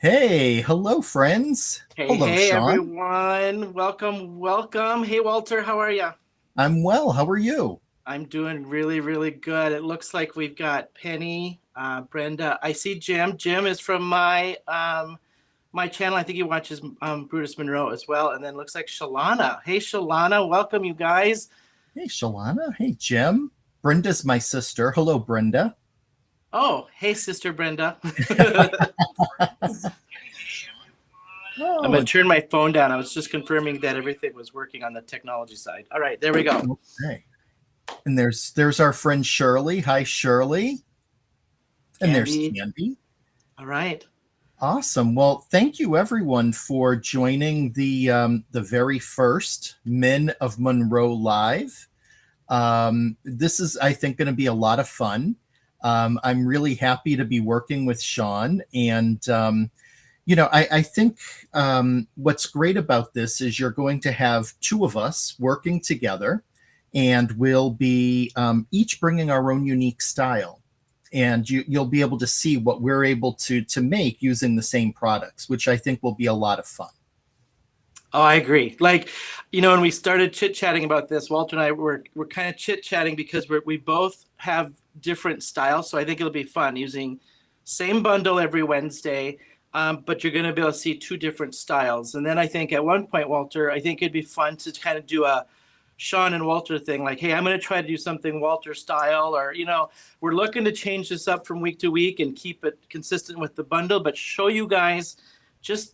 Hey, hello, friends. Hey, Hello, hey, Shawn. everyone. Welcome, welcome. Hey, Walter, how are you? I'm well. How are you? I'm doing really, really good. It looks like we've got Penny, Brenda. I see Jim. Jim is from my channel. I think he watches Brutus Monroe as well. And then looks like Shalana. Hey, Shalana, welcome, you guys. Hey, Shalana. Hey, Jim. Brenda's my sister. Hello, Brenda. Oh, hey, Sister Brenda. I'm Oh, going to turn my phone down. I was just confirming that everything was working on the technology side. All right, there we go. okay. And there's our friend Shirley. Hi, Shirley. And there's Candy. Candy. All right. Awesome. Well, thank you everyone for joining the very first Men of Monroe Live. This is, I think, going to be a lot of fun. I'm really happy to be working with Shawn. And, I think what's great about this is you're going to have two of us working together, and we'll be each bringing our own unique style. And you'll be able to see what we're able to make using the same products, which I think will be a lot of fun. Oh, I agree. When we started chit chatting about this, Walter and I were kind of chit chatting because we both have different styles. So I think it'll be fun using same bundle every Wednesday, but you're going to be able to see two different styles. And then I think at one point, Walter, I think it'd be fun to kind of do a Shawn and Walter thing. Like, hey, I'm going to try to do something Walter style, or we're looking to change this up from week to week and keep it consistent with the bundle, but show you guys just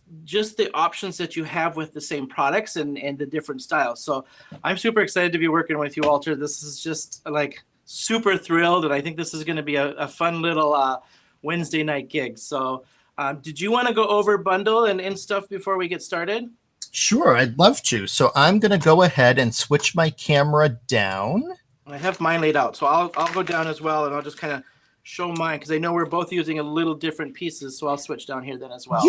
the options that you have with the same products and the different styles. So I'm super excited to be working with you, Walter. This is just like super thrilled, and I think this is going to be a fun little Wednesday night gig. So did you want to go over bundle and stuff before we get started? Sure, I'd love to. So I'm going to go ahead and switch my camera down. I have mine laid out, so I'll go down as well, and I'll just kind of show mine because I know we're both using a little different pieces. So I'll switch down here then as well.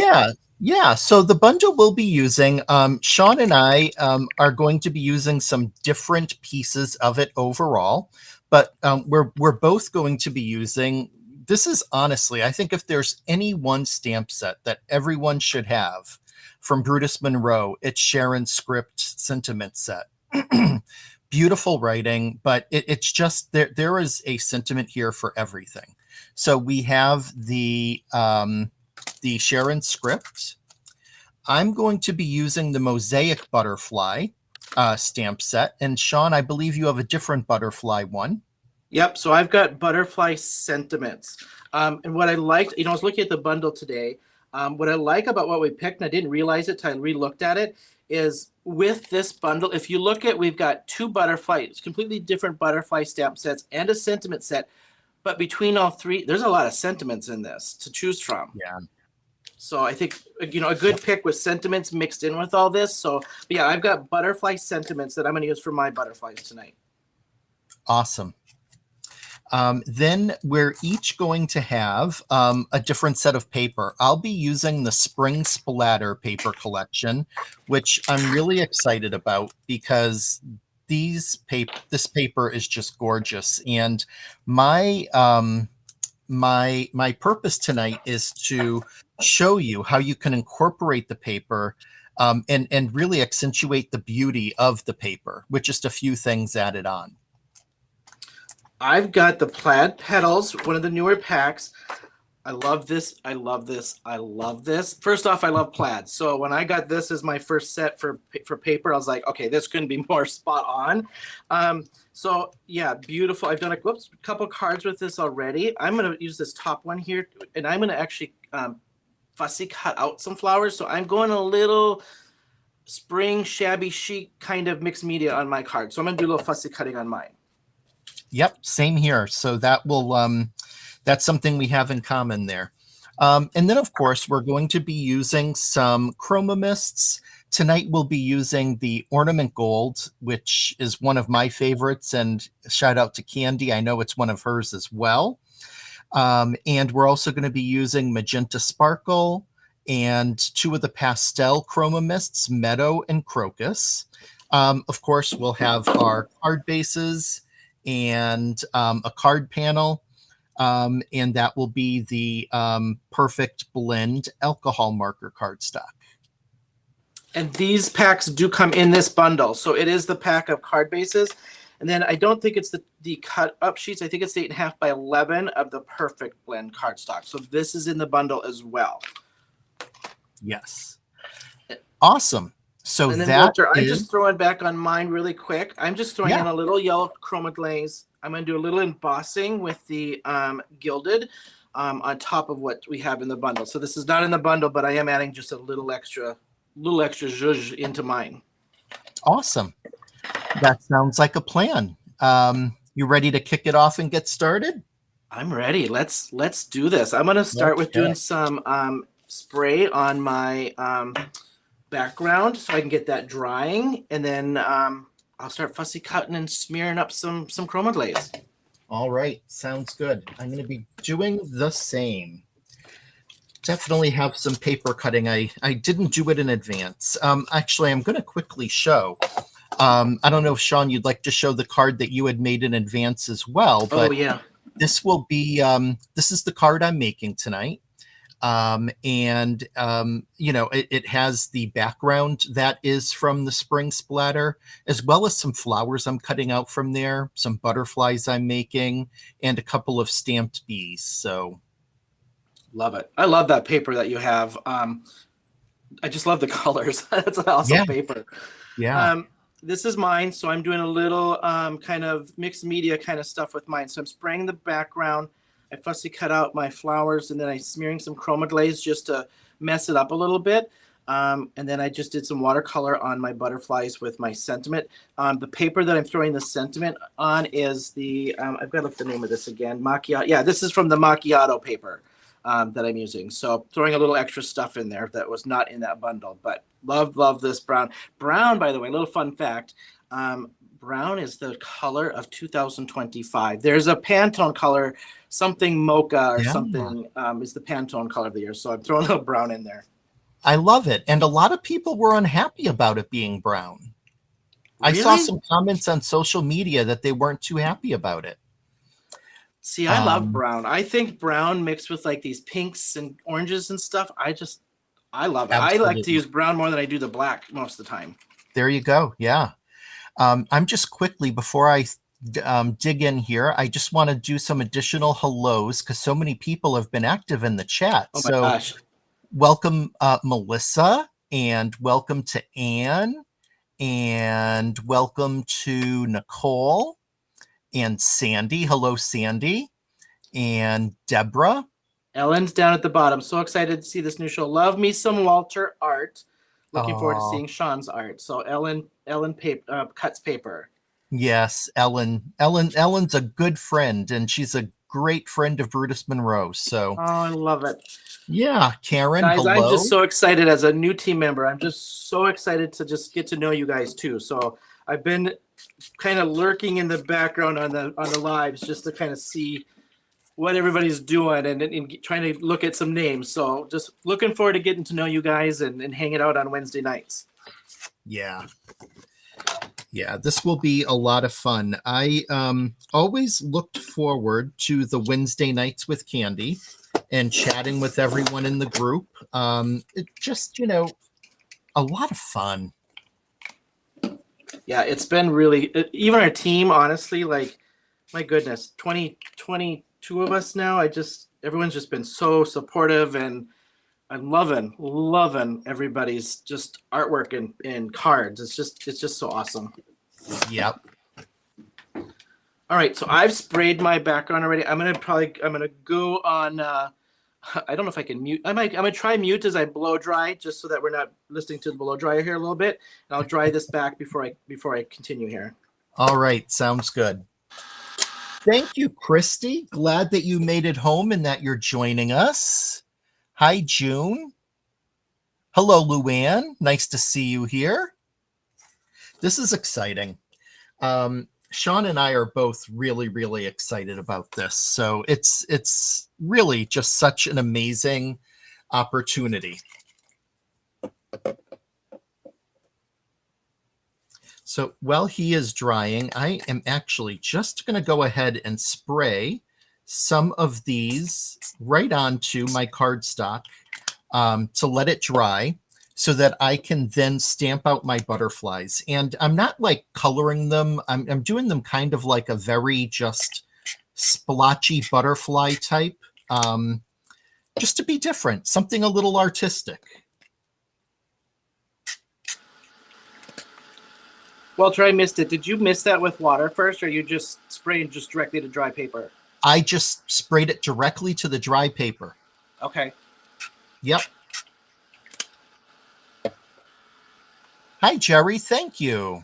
Yeah. So the bundle we'll be using, Shawn and I are going to be using some different pieces of it overall, but we're both going to be using. This is honestly, I think if there's any one stamp set that everyone should have from Brutus Monroe, it's Sharon's script sentiment set. Beautiful writing, but it's just there is a sentiment here for everything. So we have the Sharon script. I'm going to be using the Mosaic Butterfly stamp set. And Shawn, I believe you have a different butterfly one. Yep. So I've got butterfly sentiments. And what I liked, I was looking at the bundle today. What I like about what we picked, and I didn't realize it till I re-looked at it, is with this bundle, if you look at, we've got two butterflies, completely different butterfly stamp sets and a sentiment set. But between all three, there's a lot of sentiments in this to choose from. Yeah. So I think, a good pick with sentiments mixed in with all this. So, yeah, I've got butterfly sentiments that I'm going to use for my butterflies tonight. Awesome. Then we're each going to have a different set of paper. I'll be using the Spring Splatter paper collection, which I'm really excited about because this paper is just gorgeous. And my my purpose tonight is to show you how you can incorporate the paper and really accentuate the beauty of the paper with just a few things added on. I've got the plaid petals, one of the newer packs. I love this. I love this. I love this. First off, I love plaid. So when I got this as my first set for paper, I was like, okay, this couldn't be more spot on. So yeah, beautiful. I've done a couple cards with this already. I'm going to use this top one here, and I'm going to actually fussy cut out some flowers. So I'm going a little spring shabby chic kind of mixed media on my card. So I'm going to do a little fussy cutting on mine. Yep, same here. So that will that's something we have in common there. And then of course we're going to be using some chroma mists. Tonight we'll be using the Ornament Gold, which is one of my favorites, and shout out to Candy. I know it's one of hers as well. And we're also going to be using Magenta Sparkle and two of the pastel chroma mists, Meadow and Crocus. Of course, we'll have our card bases and a card panel. and that will be the Perfect Blend alcohol marker cardstock. And these packs do come in this bundle. So it is the pack of card bases. And then I don't think it's the cut up sheets. I think it's 8.5 by 11 of the Perfect Blend cardstock. So this is in the bundle as well. Yes. Awesome. So and then that Walter, I'm is, just throwing back on mine really quick. I'm just throwing in a little yellow chroma glaze. I'm going to do a little embossing with the gilded on top of what we have in the bundle. So this is not in the bundle, but I am adding just a little extra zhuzh into mine. Awesome. That sounds like a plan. You ready to kick it off and get started? I'm ready. Let's do this. I'm going to start with doing some spray on my background so I can get that drying, and then I'll start fussy cutting and smearing up some chroma glaze. All right, sounds good. I'm going to be doing the same. Definitely have some paper cutting. I didn't do it in advance. Actually, I'm going to quickly show. I don't know if Shawn, you'd like to show the card that you had made in advance as well. But yeah. This will be. This is the card I'm making tonight. It has the background that is from the spring splatter, as well as some flowers I'm cutting out from there, some butterflies I'm making, and a couple of stamped bees. So love it. I love that paper that you have. I just love the colors. That's an awesome paper. Yeah. This is mine, so I'm doing a little kind of mixed media kind of stuff with mine. So I'm spraying the background. I fussy cut out my flowers, and then I'm smearing some chroma glaze just to mess it up a little bit. And then I just did some watercolor on my butterflies with my sentiment. The paper that I'm throwing the sentiment on is the, I've got to look the name of this again, Macchiato. Yeah, this is from the Macchiato paper that I'm using. So throwing a little extra stuff in there that was not in that bundle, but love this brown. Brown, by the way, a little fun fact. Brown is the color of 2025. There's a Pantone color, something mocha or something is the Pantone color of the year. So I'm throwing a little brown in there. I love it. And a lot of people were unhappy about it being brown. Really? I saw some comments on social media that they weren't too happy about it. See, I love brown. I think brown mixed with like these pinks and oranges and stuff. I love it. Absolutely. I like to use brown more than I do the black most of the time. There you go. Yeah. I'm just quickly, before I dig in here, I just want to do some additional hellos because so many people have been active in the chat. Oh my gosh. Welcome, Melissa, and welcome to Anne, and welcome to Nicole and Sandy. Hello, Sandy, and Deborah. Ellen's down at the bottom. So excited to see this new show. Love me some Walter art. Looking forward to seeing Shawn's art. So Ellen cuts paper. Yes, Ellen's a good friend, and she's a great friend of Brutus Monroe. So I love it. Yeah, Karen. Guys, hello. I'm just so excited as a new team member. I'm just so excited to just get to know you guys too. So I've been kind of lurking in the background on the lives just to kind of see what everybody's doing and trying to look at some names. So just looking forward to getting to know you guys and hanging out on Wednesday nights. Yeah, this will be a lot of fun. I always looked forward to the Wednesday nights with Candy and chatting with everyone in the group. It just, a lot of fun. Yeah, it's been really, even our team, honestly, like, my goodness, 22 of us now. Everyone's just been so supportive, and I'm loving everybody's just artwork and cards. It's just so awesome. Yep. All right, so I've sprayed my background already. I'm gonna go on. I don't know if I can mute. I'm gonna try mute as I blow dry, just so that we're not listening to the blow dryer here a little bit. And I'll dry this back before I continue here. All right, sounds good. Thank you, Christy. Glad that you made it home and that you're joining us. Hi, June. Hello, Luann. Nice to see you here. This is exciting. Shawn and I are both really, really excited about this. So it's really just such an amazing opportunity. So while he is drying, I am actually just going to go ahead and spray some of these right onto my cardstock to let it dry so that I can then stamp out my butterflies. And I'm not like coloring them. I'm doing them kind of like a very just splotchy butterfly type, just to be different, something a little artistic. Walter, I missed it. Did you miss that with water first, or you just sprayed just directly to dry paper? I just sprayed it directly to the dry paper. Okay. Yep. Hi, Jerry. Thank you.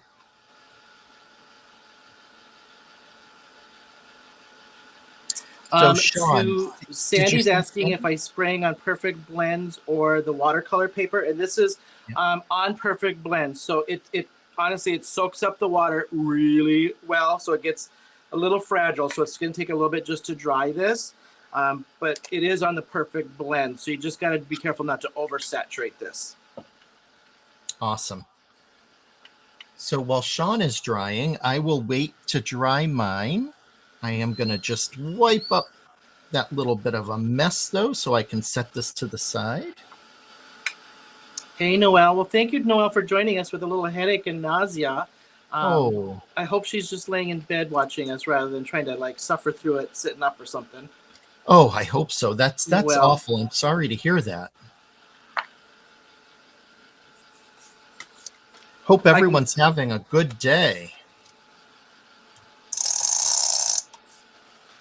So, Shawn, Sandy's asking if I'm spraying on perfect blends or the watercolor paper, and this is on perfect blends. So it honestly, it soaks up the water really well, so it gets a little fragile. So it's going to take a little bit just to dry this, but it is on the perfect blend. So you just got to be careful not to oversaturate this. Awesome. So while Shawn is drying, I will wait to dry mine. I am going to just wipe up that little bit of a mess, though, so I can set this to the side. Hey, Noelle. Well, thank you, Noelle, for joining us with a little headache and nausea. I hope she's just laying in bed watching us rather than trying to like suffer through it sitting up or something. Oh, I hope so. That's Well, awful. I'm sorry to hear that. Hope everyone's having a good day.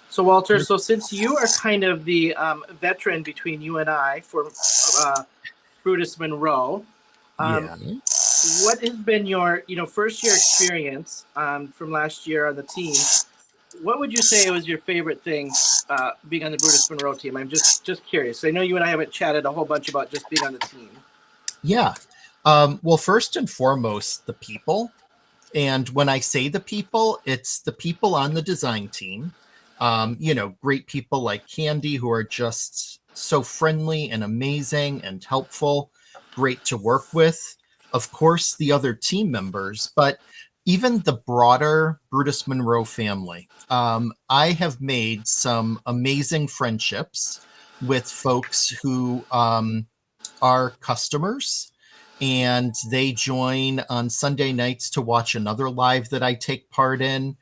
So, Walter, so since you are kind of the veteran between you and I for Brutus Monroe, what has been your, first year experience from last year on the team? What would you say was your favorite thing being on the Brutus Monroe team? I'm just curious. I know you and I haven't chatted a whole bunch about just being on the team. Yeah. Well, first and foremost, the people. And when I say the people, it's the people on the design team. Great people like Candy who are just so friendly and amazing and helpful, great to work with. Of course, the other team members, but even the broader Brutus Monroe family. I have made some amazing friendships with folks who are customers, and they join on Sunday nights to watch another live that I take part in.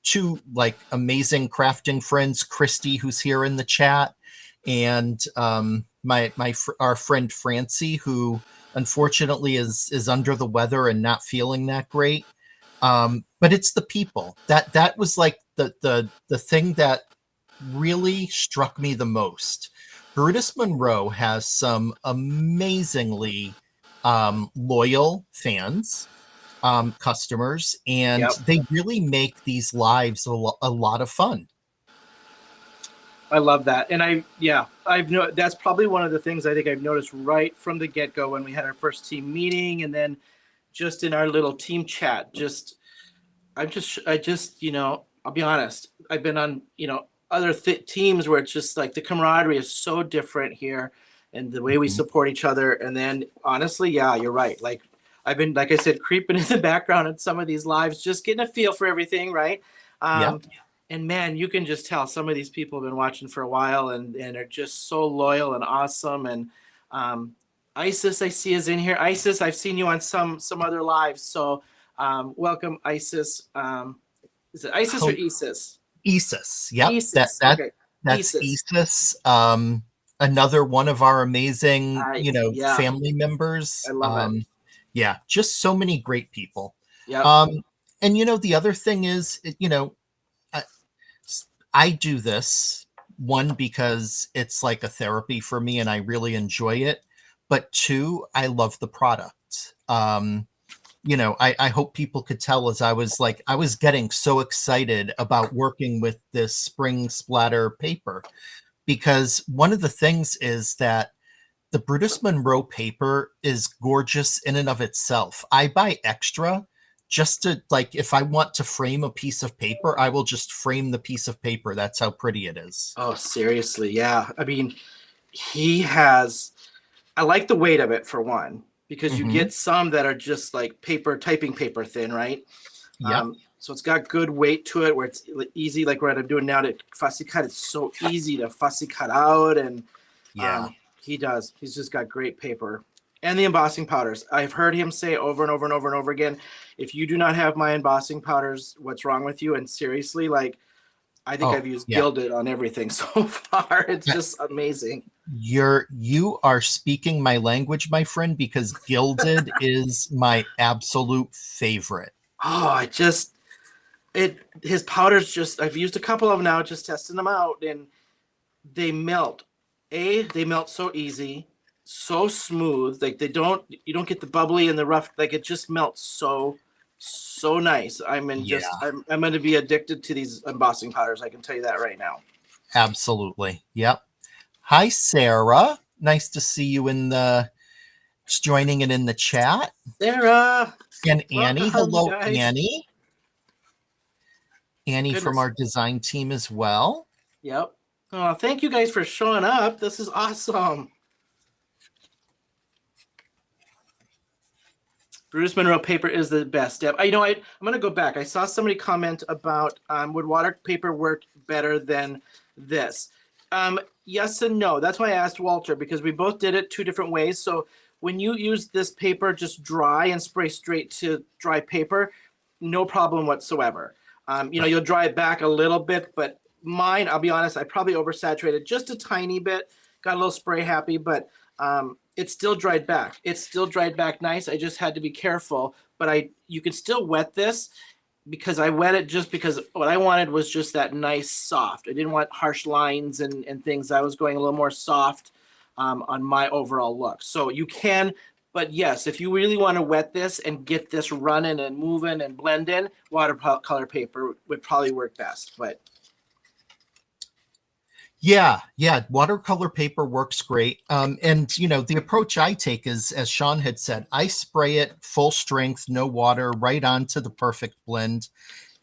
Two like amazing crafting friends, Christy, who's here in the chat, and our friend Francie, who unfortunately is under the weather and not feeling that great. But it's the people that was like the thing that really struck me the most. Brutus Monroe has some amazingly loyal fans, customers, and they really make these lives a lot of fun. I love that. And that's probably one of the things I think I've noticed right from the get-go when we had our first team meeting, and then just in our little team chat. I'll be honest, I've been on other teams where it's just like the camaraderie is so different here, and the way we support each other. And then honestly, yeah, you're right. Like I've been, like I said, creeping in the background at some of these lives, just getting a feel for everything, right? And man, you can just tell some of these people have been watching for a while and are just so loyal and awesome. And Isis, I see, is in here. Isis, I've seen you on some other lives. So welcome, Isis. Is it Isis or Isis? Isis. Yep. Isis. Okay. That's Isis. Another one of our amazing, family members. I love it. Yeah, just so many great people. Yeah. And the other thing is, I do this, one, because it's like a therapy for me and I really enjoy it. But two, I love the product. I hope people could tell as I was getting so excited about working with this spring splatter paper, because one of the things is that the Brutus Monroe paper is gorgeous in and of itself. I buy extra just to, like, if I want to frame a piece of paper, I will just frame the piece of paper. That's how pretty it is. Oh, seriously. Yeah. I mean, I like the weight of it for one, because you get some that are just like typing paper thin, right? Yeah. So it's got good weight to it where it's easy, like what I'm doing now to fussy cut. It's so easy to fussy cut out. And Yeah. he does. He's just got great paper. And the embossing powders. I've heard him say over and over and over and over again, if you do not have my embossing powders, what's wrong with you? And seriously, like, I think I've used yeah. Gilded on everything so far. It's just amazing. You are speaking my language, my friend, because Gilded is my absolute favorite. Oh, his powders just, I've used a couple of them now, just testing them out, and they melt. They melt so easy, so smooth. Like you don't get the bubbly and the rough. Like it just melts so nice. I'm going to be addicted to these embossing powders. I can tell you that right now. Absolutely. Yep. Hi, Sarah. Nice to see you just joining in the chat. Sarah. And Annie. Hello, guys. Annie. Annie from our design team as well. Yep. Oh, thank you guys for showing up. This is awesome. Brutus Monroe paper is the best. I'm going to go back. I saw somebody comment about would water paper work better than this? Yes and no. That's why I asked Walter, because we both did it 2 different ways. So when you use this paper just dry and spray straight to dry paper, no problem whatsoever. You'll dry it back a little bit, but mine, I'll be honest, I probably oversaturated just a tiny bit, got a little spray happy, but it still dried back. It still dried back nice. I just had to be careful, but you can still wet this, because I wet it just because what I wanted was just that nice soft. I didn't want harsh lines and things. I was going a little more soft on my overall look. So you can, but yes, if you really want to wet this and get this running and moving and blend in, watercolor paper would probably work best. But yeah, watercolor paper works great. And the approach I take is, as Shawn had said, I spray it full strength, no water, right onto the perfect blend.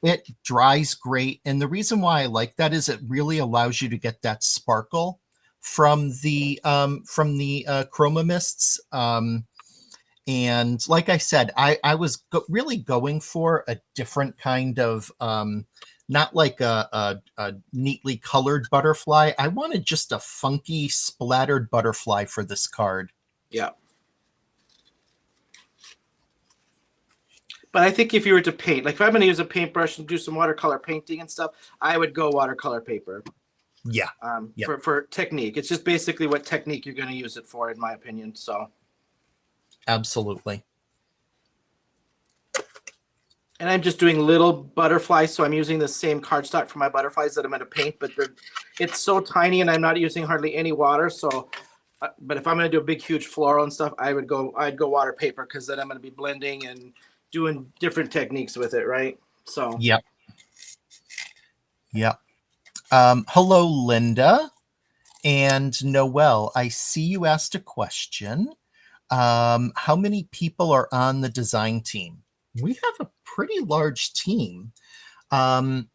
It dries great. And the reason why I like that is it really allows you to get that sparkle from the chroma mists. And like I said, I was really going for a different kind of, not like a neatly colored butterfly. I wanted just a funky splattered butterfly for this card. Yeah. But I think if you were to paint, like if I'm going to use a paintbrush and do some watercolor painting and stuff, I would go watercolor paper. Yeah. For technique. It's just basically what technique you're going to use it for, in my opinion. So. Absolutely. And I'm just doing little butterflies, so I'm using the same cardstock for my butterflies that I'm going to paint, but it's so tiny and I'm not using hardly any water. So, but if I'm going to do a big, huge floral and stuff, I'd go water paper, because then I'm going to be blending and doing different techniques with it, right? So. Yep. Hello, Linda and Noelle. I see you asked a question. How many people are on the design team? We have a pretty large team. And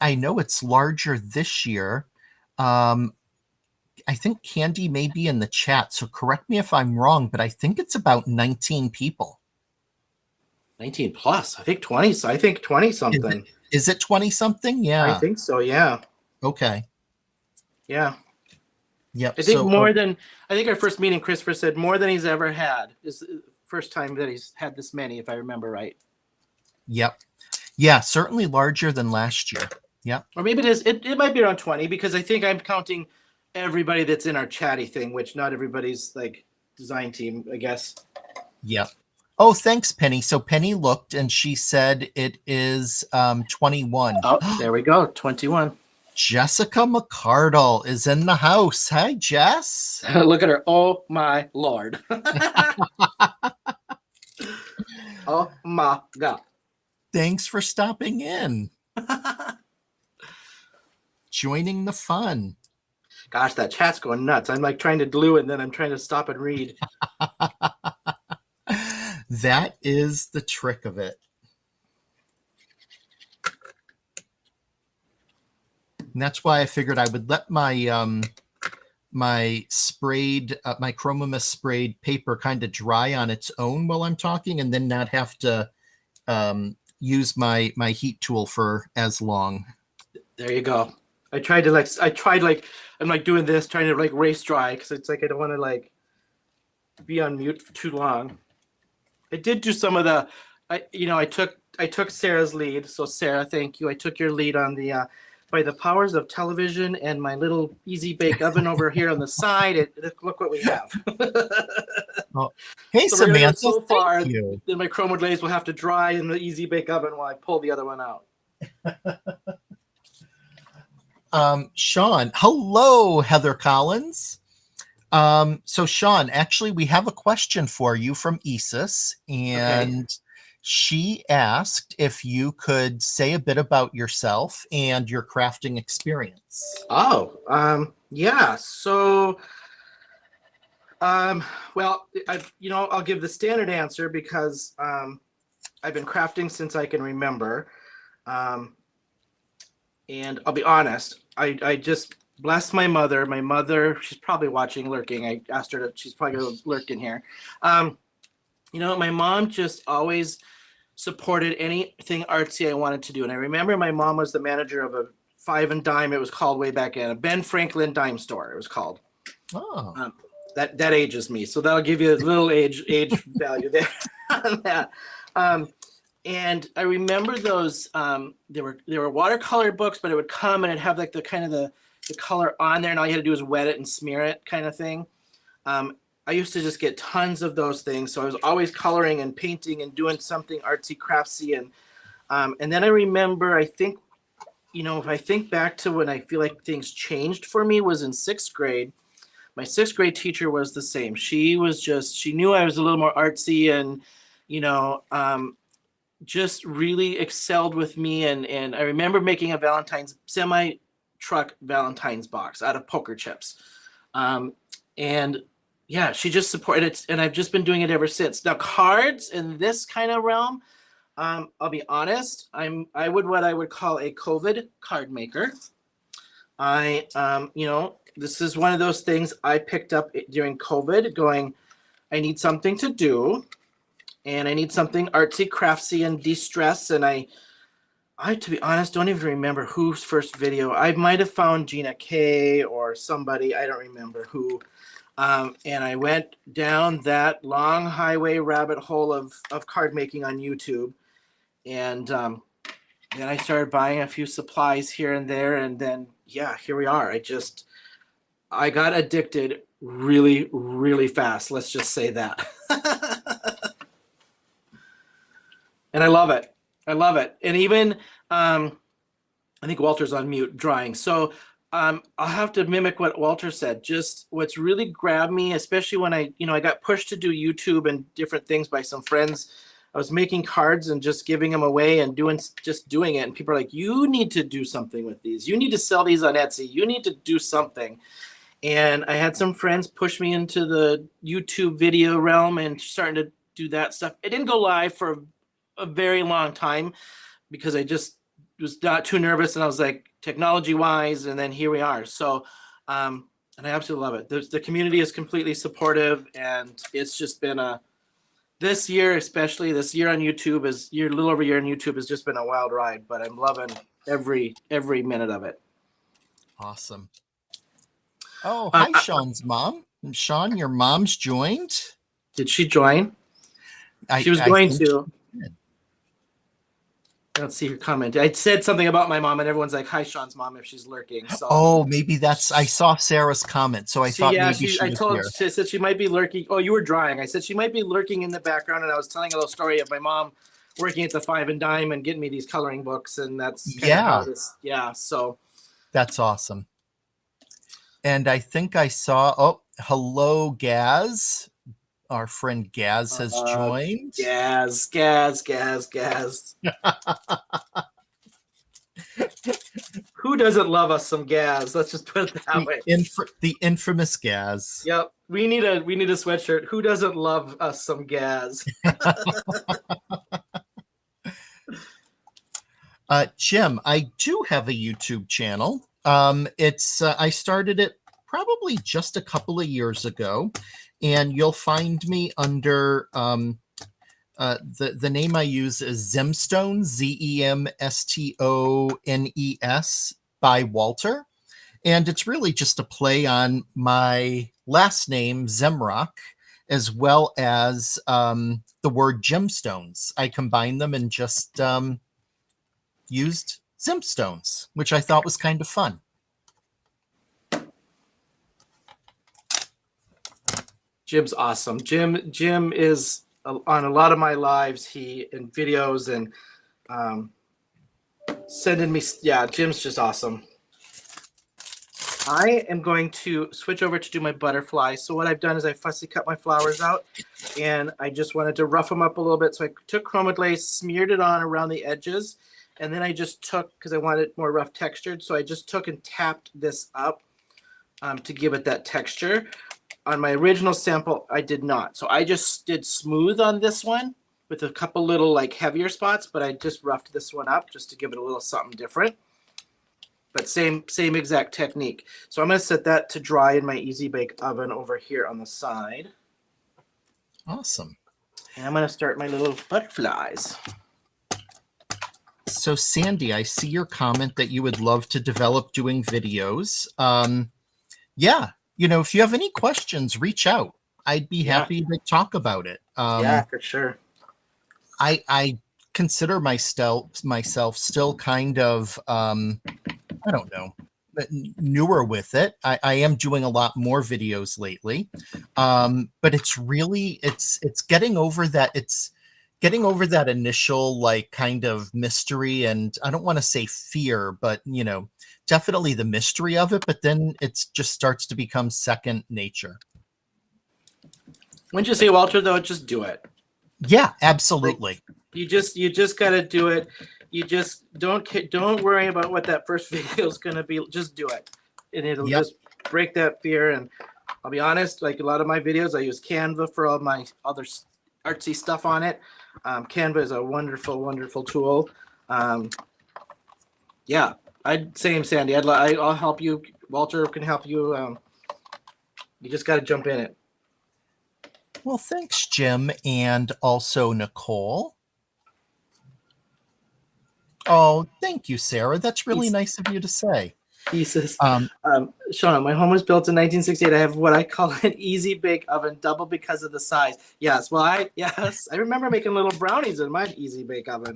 I know it's larger this year. I think Candy may be in the chat, so correct me if I'm wrong, but I think it's about 19 people. 19 plus. I think 20. I think 20 something. Is it 20 something? Yeah. I think so. Yeah. Okay. Yeah. Yep. I think our first meeting, Christopher said more than he's ever had. Is the first time that he's had this many, if I remember right. Yep. Yeah, certainly larger than last year. Yep. Or maybe it might be around 20, because I think I'm counting everybody that's in our chatty thing, which not everybody's like design team, I guess. Yep. Oh, thanks, Penny. So Penny looked and she said it is 21. Oh, there we go. 21. Jessica McCardle is in the house. Hi, Jess. Look at her. Oh, my Lord. Oh, my God. Thanks for stopping in. Joining the fun. Gosh, that chat's going nuts. I'm like trying to glue it, and then I'm trying to stop and read. That is the trick of it. And that's why I figured I would let my my chroma mist sprayed paper kind of dry on its own while I'm talking, and then not have to use my heat tool for as long. There you go. I'm like doing this, trying to like race dry because it's like I don't want to like be on mute for too long. I did do some of the, I took Sarah's lead. So Sarah, thank you. I took your lead on the by the powers of television and my little easy bake oven over here on the side. Look what we have. Oh, hey, So we're gonna go Samantha, so far. thank you. Then my chroma glaze will have to dry in the easy bake oven while I pull the other one out. Shawn, hello, Heather Collins. So Shawn, actually, we have a question for you from Isis, and she asked if you could say a bit about yourself and your crafting experience. Oh, yeah. So, well, I'll give the standard answer because I've been crafting since I can remember. And I'll be honest, I just blessed my mother. My mother, she's probably watching, lurking. I asked her to, she's probably going to lurk in here. My mom just always supported anything artsy I wanted to do. And I remember my mom was the manager of a five and dime, it was called way back in, a Ben Franklin dime store, it was called. Oh. That ages me. So that'll give you a little age value there on that. And I remember those, there were watercolor books, but it would come and it'd have like the kind of the color on there, and all you had to do was wet it and smear it kind of thing. I used to just get tons of those things. So I was always coloring and painting and doing something artsy craftsy. And then I remember, I think, if I think back to when I feel like things changed for me was in sixth grade. My sixth grade teacher was the same. She knew I was a little more artsy and, just really excelled with me. And I remember making a semi-truck Valentine's box out of poker chips. And yeah, she just supported it. And I've just been doing it ever since. Now, cards in this kind of realm, I'll be honest, what I would call a COVID card maker. This is one of those things I picked up during COVID going, I need something to do. And I need something artsy, craftsy, and de-stress. And I, to be honest, don't even remember whose first video. I might have found Gina K or somebody. I don't remember who. And I went down that long highway rabbit hole of card making on YouTube. And then I started buying a few supplies here and there. And then, yeah, here we are. I got addicted really, really fast. Let's just say that. And I love it. And even, I think Walter's on mute drawing. So I'll have to mimic what Walter said. Just what's really grabbed me, especially when I got pushed to do YouTube and different things by some friends. I was making cards and just giving them away and doing it. And people are like, you need to do something with these. You need to sell these on Etsy. You need to do something. And I had some friends push me into the YouTube video realm and starting to do that stuff. It didn't go live for a very long time because I just was not too nervous, and I was like, technology wise, and then here we are. So and I absolutely love it. The community is completely supportive, and it's just been this year on YouTube a little over a year on YouTube has just been a wild ride, but I'm loving every minute of it. Awesome. Oh, hi, Shawn's mom. Shawn, your mom's joined. Did she join? She was going to. I don't see her comment. I said something about my mom, and everyone's like, "Hi, Shawn's mom," if she's lurking. So. Oh, maybe that's. I saw Sarah's comment, so I thought maybe she was here. She said she might be lurking. Oh, you were drawing. I said she might be lurking in the background, and I was telling a little story of my mom working at the Five and Dime and getting me these coloring books, and that's So that's awesome. And I think I saw. Oh, hello, Gaz. Our friend Gaz has joined. Gaz. Who doesn't love us some Gaz? Let's just put it that way. The infamous Gaz. Yep. We need a sweatshirt. Who doesn't love us some Gaz? Jim, I do have a YouTube channel. I started it probably just a couple of years ago, and you'll find me under The name I use is Zemstones, Zemstones by Walter. And it's really just a play on my last name, Zemrock, as well as the word gemstones. I combined them and just used Zemstones, which I thought was kind of fun. Jim's awesome. Jim is on a lot of my lives. He in videos and sending me. Yeah, Jim's just awesome. I am going to switch over to do my butterfly. So what I've done is I fussy cut my flowers out, and I just wanted to rough them up a little bit. So I took chroma glaze, smeared it on around the edges, and then I just took, because I wanted it more rough textured, so I just took and tapped this up to give it that texture. On my original sample, I did not. So I just did smooth on this one with a couple little like heavier spots, but I just roughed this one up just to give it a little something different. But same exact technique. So I'm going to set that to dry in my Easy Bake Oven over here on the side. Awesome. And I'm going to start my little butterflies. So Sandy, I see your comment that you would love to develop doing videos. Yeah, if you have any questions, reach out. I'd be happy to talk about it. Yeah, for sure. I consider myself still kind of, I don't know, newer with it. I am doing a lot more videos lately. But it's really, it's getting over that. It's getting over that initial like kind of mystery. And I don't want to say fear, but definitely the mystery of it. But then it just starts to become second nature. Wouldn't you say, Walter, though, just do it? Yeah, absolutely. Like, you just got to do it. You just don't worry about what that first video is going to be. Just do it, and it'll just break that fear. And I'll be honest, like a lot of my videos, I use Canva for all my other artsy stuff on it. Canva is a wonderful, wonderful tool. Yeah, same Sandy. I'll help you. Walter can help you. You just got to jump in it. Well, thanks, Jim, and also Nicole. Oh, thank you, Sarah. That's really nice of you to say. He says, Shawn, my home was built in 1968. I have what I call an Easy Bake Oven, double because of the size. Yes, well, I remember making little brownies in my Easy Bake Oven.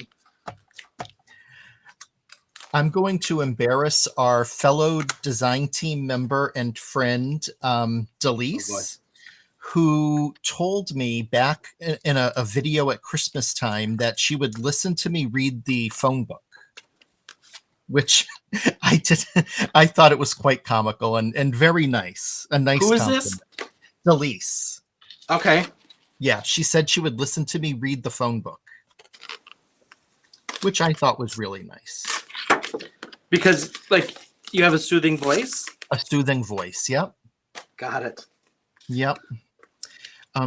I'm going to embarrass our fellow design team member and friend, Delise, who told me back in a video at Christmas time that she would listen to me read the phone book, which I did. I thought it was quite comical and very nice. A nice Who is compliment. this? Delise. Okay. Yeah, she said she would listen to me read the phone book, which I thought was really nice. Because, like, you have a soothing voice? A soothing voice, yep. Got it. Yep.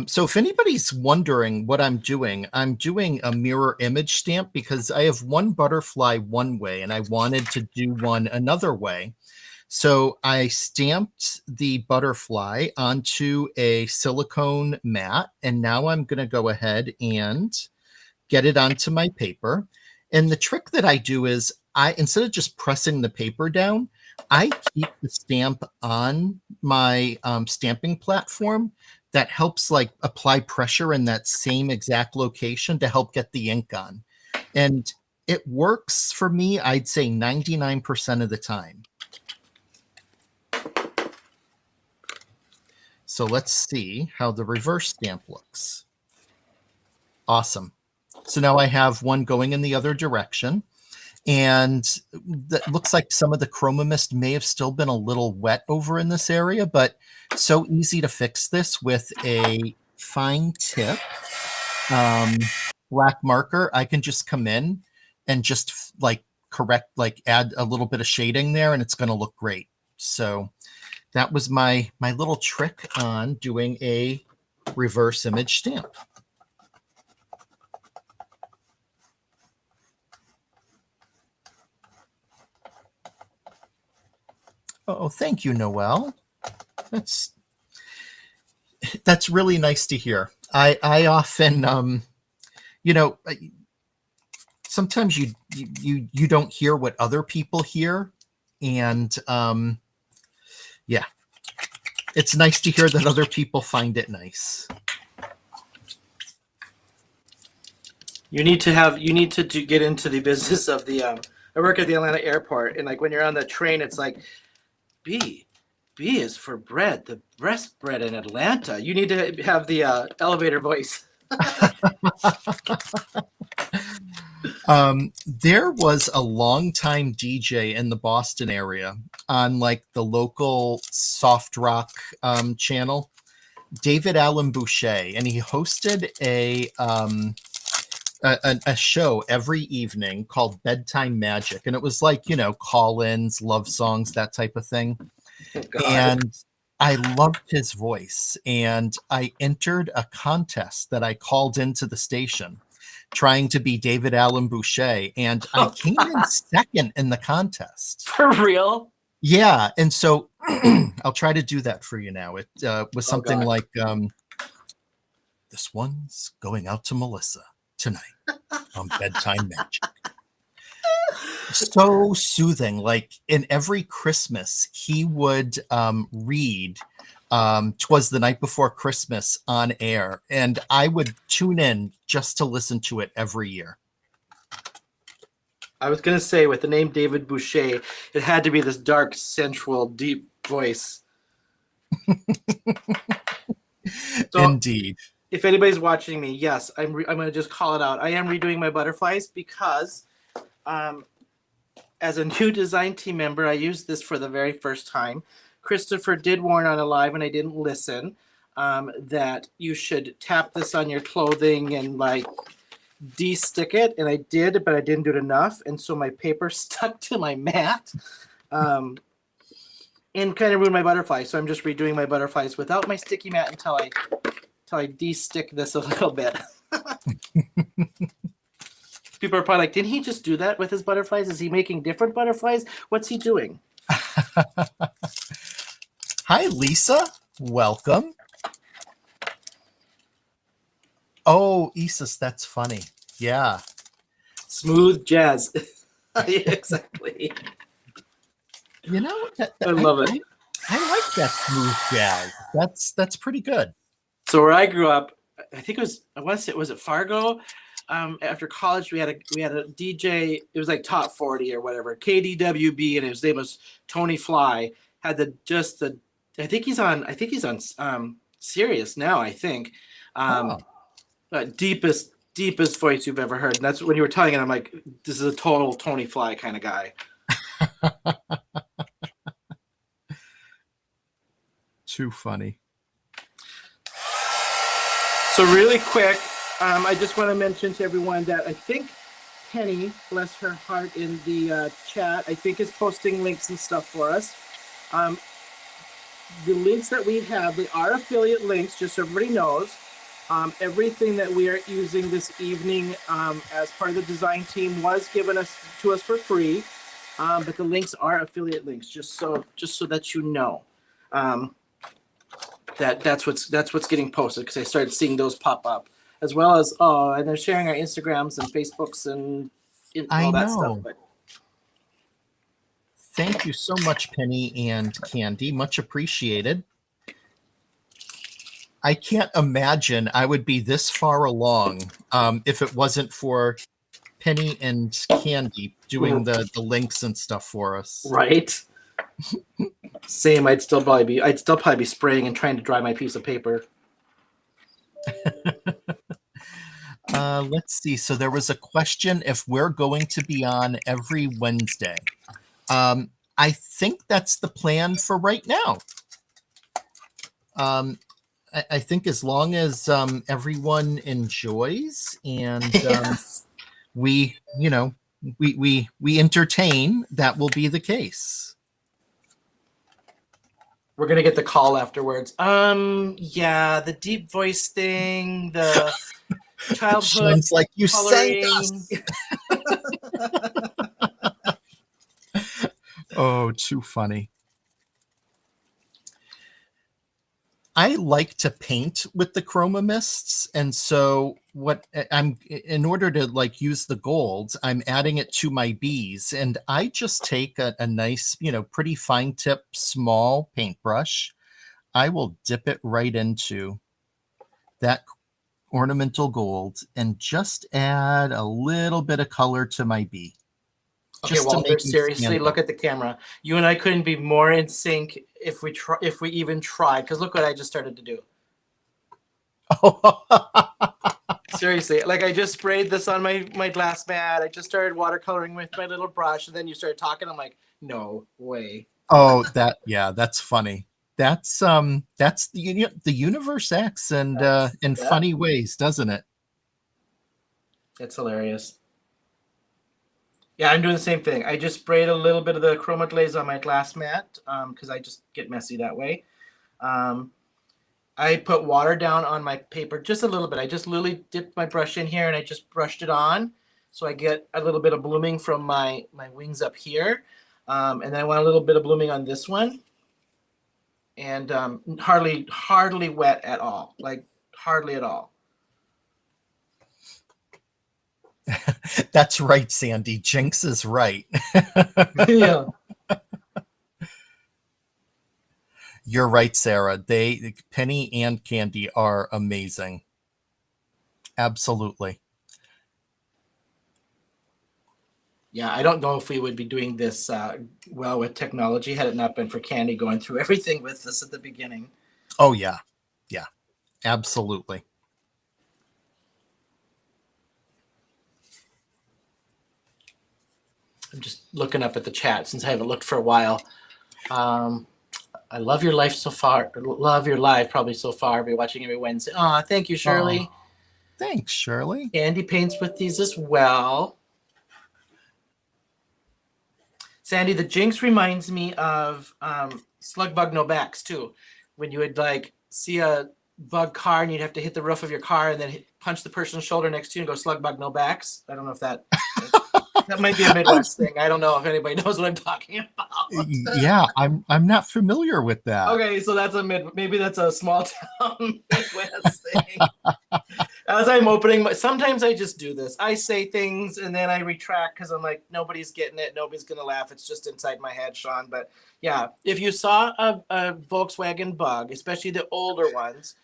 So if anybody's wondering what I'm doing a mirror image stamp because I have one butterfly one way and I wanted to do one another way. So I stamped the butterfly onto a silicone mat, and now I'm going to go ahead and get it onto my paper. And the trick that I do is instead of just pressing the paper down, I keep the stamp on my stamping platform. That helps like apply pressure in that same exact location to help get the ink on. And it works for me, I'd say 99% of the time. So let's see how the reverse stamp looks. Awesome. So now I have one going in the other direction. And that looks like some of the chroma mist may have still been a little wet over in this area, but so easy to fix this with a fine tip black marker. I can just come in and just like add a little bit of shading there, and it's going to look great. So that was my little trick on doing a reverse image stamp. Oh, thank you, Noelle. That's really nice to hear. I often you know, sometimes you don't hear what other people hear, and yeah, it's nice to hear that other people find it nice. You need to get into the business of the. I work at the Atlanta airport, and like when you're on the train, it's like B. B is for bread, the best bread in Atlanta. You need to have the elevator voice. There was a longtime DJ in the Boston area on like the local soft rock channel, David Allen Boucher, and he hosted a show every evening called Bedtime Magic, and it was like, you know, call-ins, love songs, that type of thing. Oh, God. And I loved his voice, and I entered a contest that I called into the station trying to be David Allen Boucher, and I came in second in the contest. For real? Yeah, and so I'll try to do that for you now. It was something like, this one's going out to Melissa tonight on Bedtime Magic. So soothing. Like in every Christmas, he would read "'Twas the Night Before Christmas" on air, and I would tune in just to listen to it every year. I was gonna say, with the name David Boucher, it had to be this dark, sensual, deep voice. So, indeed. If anybody's watching me, yes, I'm gonna just call it out. I am redoing my butterflies because, as a new design team member, I used this for the very first time. Christopher did warn on a live, and I didn't listen, that you should tap this on your clothing and like de-stick it, and I did, but I didn't do it enough, and so my paper stuck to my mat, and kind of ruined my butterflies. So I'm just redoing my butterflies without my sticky mat until I de-stick this a little bit. People are probably like, didn't he just do that with his butterflies? Is he making different butterflies? What's he doing? Hi, Lisa. Welcome. Oh, Isis, that's funny. Yeah. Smooth jazz. Exactly. You know, I love it. I like that smooth jazz. That's pretty good. So where I grew up, I think it was, I want to say, was it Fargo? After college, we had a DJ. It was like Top 40 or whatever, KDWB, and his name was Tony Fly. Had I think he's on Sirius now. I think deepest voice you've ever heard. And that's when you were telling it. I'm like, this is a total Tony Fly kind of guy. Too funny. So really quick, I just want to mention to everyone that I think Penny, bless her heart, in the chat, I think is posting links and stuff for us. The links that we have, they are affiliate links, just so everybody knows. Everything that we are using this evening as part of the design team was given to us for free, but the links are affiliate links, just so that you know. That's what's getting posted, because I started seeing those pop up, as well as and they're sharing our Instagrams and Facebooks and all that stuff. But thank you so much, Penny and Candy. Much appreciated. I can't imagine I would be this far along if it wasn't for Penny and Candy doing the links and stuff for us. Right. Same. I'd still probably be spraying and trying to dry my piece of paper. Let's see. So there was a question if we're going to be on every Wednesday. I think that's the plan for right now. I think as long as everyone enjoys and Yes. we entertain, that will be the case. We're gonna get the call afterwards. Yeah, the deep voice thing, the childhood. Sounds like you coloring. sang us. Oh, too funny. I like to paint with the chroma mists, and so I'm in order to like use the gold, I'm adding it to my bees, and I just take a nice, pretty fine tip, small paintbrush. I will dip it right into that ornamental gold and just add a little bit of color to my bee. Okay, Just to Walter, make them seriously, stand look out. at the camera. You and I couldn't be more in sync if we even tried. Because look what I just started to do. Seriously, like I just sprayed this on my glass mat. I just started watercoloring with my little brush, and then you started talking. I'm like, no way. Oh, that's funny. That's the universe acts and in Yeah, funny ways, doesn't it? it's hilarious. Yeah, I'm doing the same thing. I just sprayed a little bit of the chroma glaze on my glass mat because I just get messy that way. Um, I put water down on my paper just a little bit. I just literally dipped my brush in here and I just brushed it on. So I get a little bit of blooming from my wings up here. And then I want a little bit of blooming on this one. And hardly wet at all. Like hardly at all. That's right, Sandy. Jinx is right. Yeah. You're right, Sarah. Penny and Candy are amazing. Absolutely. Yeah, I don't know if we would be doing this well with technology had it not been for Candy going through everything with us at the beginning. Oh yeah. Yeah. Absolutely. I'm just looking up at the chat since I haven't looked for a while. I love your life so far. Love your live probably so far. Be watching every Wednesday. Aw, thank you, Shirley. Oh, thanks, Shirley. Andy paints with these as well. Sandy, the Jinx reminds me of Slug Bug No Backs too. When you would like see a bug car and you'd have to hit the roof of your car and then punch the person's shoulder next to you and go Slug Bug No Backs. I don't know if that might be a Midwest thing. I don't know if anybody knows what I'm talking about. Yeah, I'm not familiar with that. Okay, so that's maybe that's a small town Midwest thing. As I'm opening, sometimes I just do this. I say things and then I retract because I'm like, nobody's getting it. Nobody's going to laugh. It's just inside my head, Shawn. But yeah, if you saw a Volkswagen Bug, especially the older ones,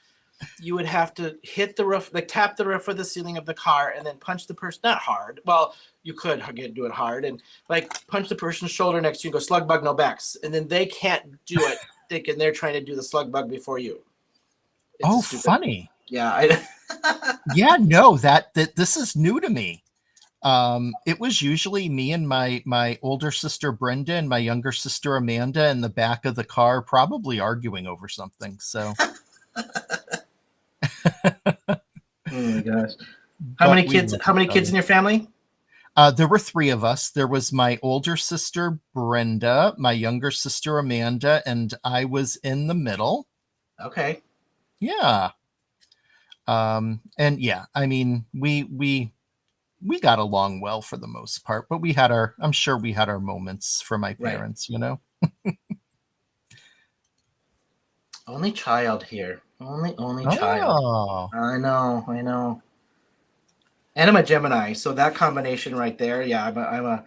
you would have to hit the roof, like tap the roof or the ceiling of the car and then punch the person, not hard. Well, you could do it hard and like punch the person's shoulder next to you and go Slug Bug No Backs. And then they can't do it thinking they're trying to do the Slug Bug before you. It's funny. Yeah. Yeah, no, that this is new to me. It was usually me and my older sister Brenda and my younger sister Amanda in the back of the car, probably arguing over something. So, oh my gosh, how many kids? How many kids in your family? There were three of us. There was my older sister Brenda, my younger sister Amanda, and I was in the middle. Okay. Yeah. And yeah, I mean, we got along well for the most part, but I'm sure we had our moments for my parents, right. Only child here. Only child. I know. And I'm a Gemini, so that combination right there, yeah,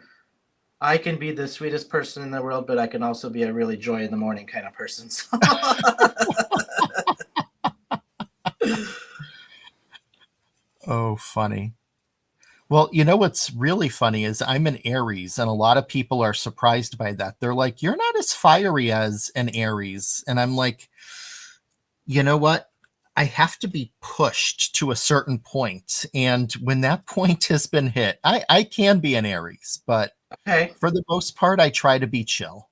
I can be the sweetest person in the world, but I can also be a really joy in the morning kind of person. So. Oh, funny. Well, you know what's really funny is I'm an Aries, and a lot of people are surprised by that. They're like, "You're not as fiery as an Aries," and I'm like, you know what? I have to be pushed to a certain point, and when that point has been hit, I can be an Aries, but for the most part, I try to be chill.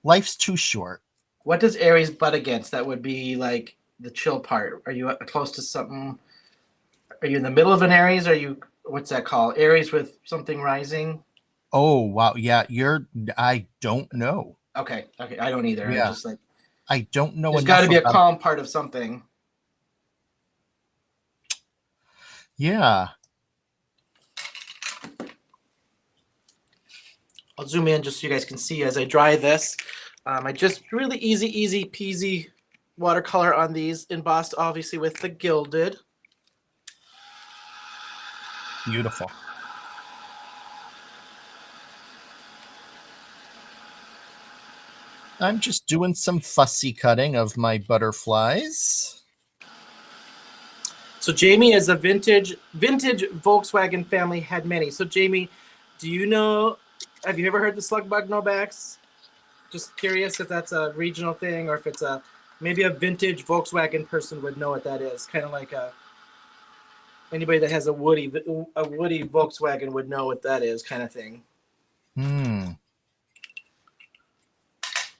Life's too short. What does Aries butt against? That would be like the chill part. Are you close to something? Are you in the middle of an Aries? Are you, what's that called? Aries with something rising? Oh, wow. Yeah, I don't know. Okay. I don't either. Yeah. I'm just like, I don't know. There's got to be a calm part of something. Yeah. I'll zoom in just so you guys can see as I dry this. I just really easy peasy watercolor on these, embossed obviously with the gilded. Beautiful. I'm just doing some fussy cutting of my butterflies. So Jamie is a vintage Volkswagen family, had many. So Jamie, do you know, have you ever heard the slug bug no backs? Just curious if that's a regional thing or if it's maybe a vintage Volkswagen person would know what that is. Kind of like anybody that has a Woody Volkswagen would know what that is, kind of thing. Hmm.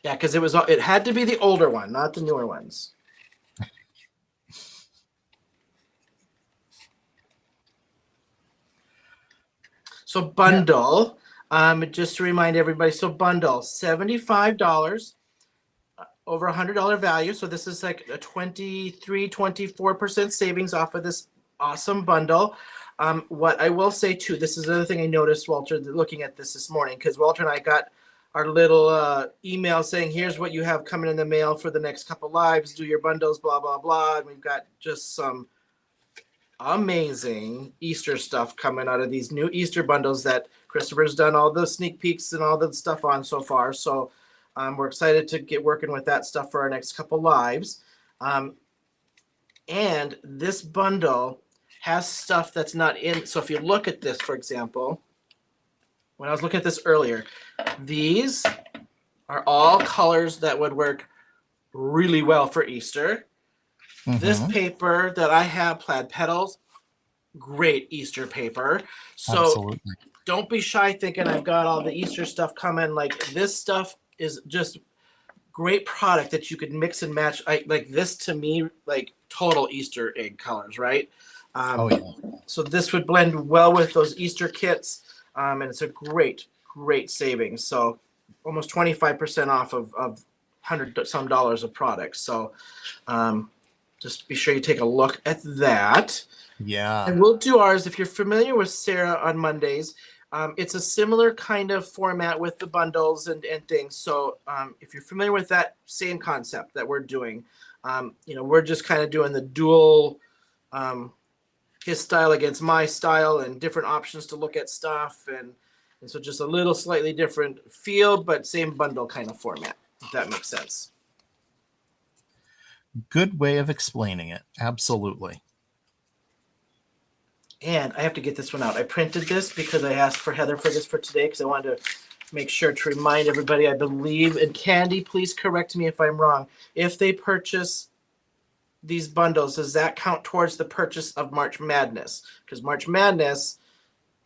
Yeah, because it had to be the older one, not the newer ones. So bundle, just to remind everybody, so bundle $75, over $100 value. So this is like a 24% savings off of this awesome bundle. What I will say too, this is another thing I noticed, Walter, looking at this morning, because Walter and I got our little email saying, here's what you have coming in the mail for the next couple lives, do your bundles, blah, blah, blah. And we've got just some amazing Easter stuff coming out of these new Easter bundles that Christopher's done all the sneak peeks and all the stuff on so far. So we're excited to get working with that stuff for our next couple lives. And this bundle has stuff that's not in. So if you look at this, for example, when I was looking at this earlier, these are all colors that would work really well for Easter. This paper that I have, plaid petals, great Easter paper. So Absolutely. don't be shy thinking I've got all the Easter stuff coming. Like, this stuff is just great product that you could mix and match. Like this, to me, like total Easter egg colors, right? Oh yeah. So this would blend well with those Easter kits, and it's a great savings. So almost 25% off of $100 some of products. So just be sure you take a look at that. Yeah. And we'll do ours. If you're familiar with Sarah on Mondays, it's a similar kind of format with the bundles and things. So if you're familiar with that same concept that we're doing, we're just kind of doing the dual, his style against my style and different options to look at stuff. And so just a little slightly different feel, but same bundle kind of format, if that makes sense. Good way of explaining it. Absolutely. And I have to get this one out. I printed this because I asked for Heather for this for today because I wanted to make sure to remind everybody, I believe, and Candy, please correct me if I'm wrong. If they purchase these bundles, does that count towards the purchase of March Madness? Because March Madness,